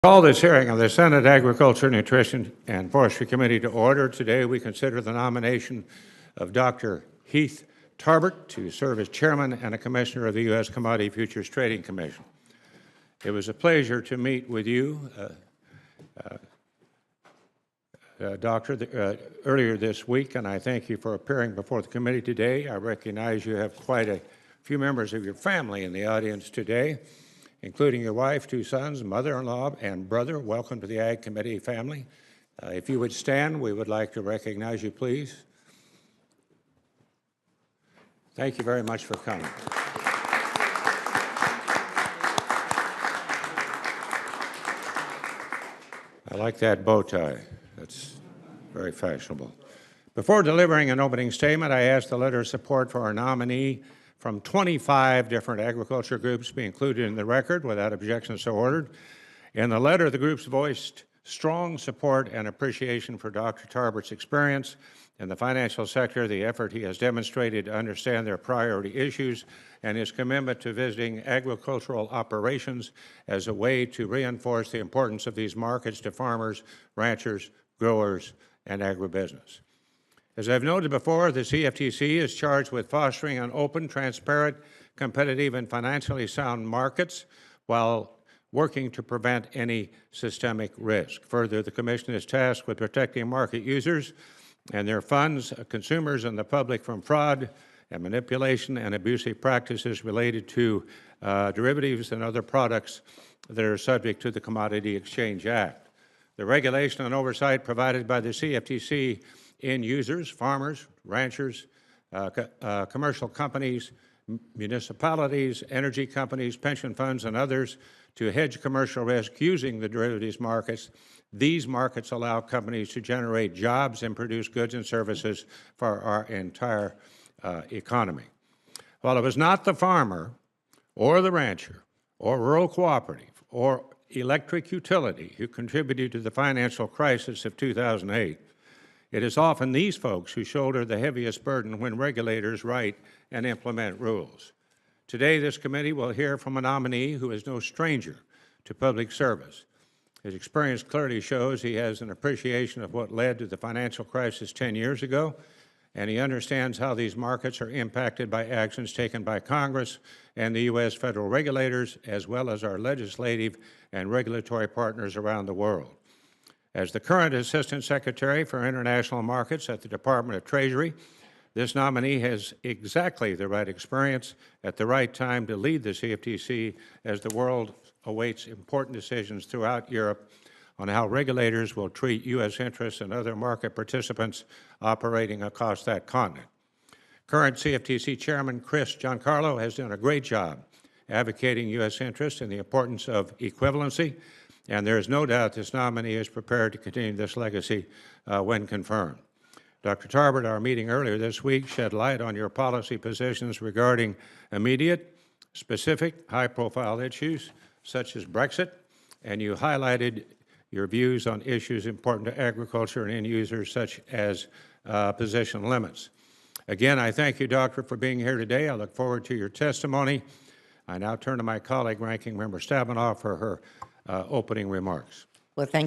Call this hearing of the Senate Agriculture, Nutrition, and Forestry Committee to order. Today we consider the nomination of Dr. Heath Tarbert to serve as chairman and a commissioner of the U.S. Commodity Futures Trading Commission. It was a pleasure to meet with you, Doctor, earlier this week, and I thank you for appearing before the committee today. I recognize you have quite a few members of your family in the audience today, including your wife, 2 sons, mother-in-law, and brother. Welcome to the Ag Committee family. If you would stand, we would like to recognize you, please. Thank you very much for coming. I like that bow tie. That's very fashionable. Before delivering an opening statement, I ask the letter of support for our nominee from 25 different agriculture groups be included in the record. Without objection, so ordered. In the letter, the groups voiced strong support and appreciation for Dr. Tarbert's experience in the financial sector, the effort he has demonstrated to understand their priority issues, and his commitment to visiting agricultural operations as a way to reinforce the importance of these markets to farmers, ranchers, growers, and agribusiness. As I've noted before, the CFTC is charged with fostering an open, transparent, competitive, and financially sound markets while working to prevent any systemic risk. Further, the Commission is tasked with protecting market users and their funds, consumers, and the public from fraud and manipulation and abusive practices related to derivatives and other products that are subject to the Commodity Exchange Act. The regulation and oversight provided by the CFTC end users, farmers, ranchers, commercial companies, municipalities, energy companies, pension funds, and others to hedge commercial risk using the derivatives markets. These markets allow companies to generate jobs and produce goods and services for our entire economy. While it was not the farmer or the rancher or rural cooperative or electric utility who contributed to the financial crisis of 2008, it is often these folks who shoulder the heaviest burden when regulators write and implement rules. Today, this committee will hear from a nominee who is no stranger to public service. His experience clearly shows he has an appreciation of what led to the financial crisis 10 years ago, and he understands how these markets are impacted by actions taken by Congress and the U.S. federal regulators, as well as our legislative and regulatory partners around the world. As the current Assistant Secretary for International Markets at the Department of Treasury, this nominee has exactly the right experience at the right time to lead the CFTC as the world awaits important decisions throughout Europe on how regulators will treat U.S. interests and other market participants operating across that continent. Current CFTC Chairman Chris Giancarlo has done a great job advocating U.S. interests and the importance of equivalency, and there is no doubt this nominee is prepared to continue this legacy when confirmed. Dr. Tarbert, our meeting earlier this week shed light on your policy positions regarding immediate, specific, high-profile issues such as Brexit, and you highlighted your views on issues important to agriculture and end users such as position limits. Again, I thank you, Doctor, for being here today. I look forward to your testimony. I now turn to my colleague, Ranking Member Stabenow, for her opening remarks. Well, thank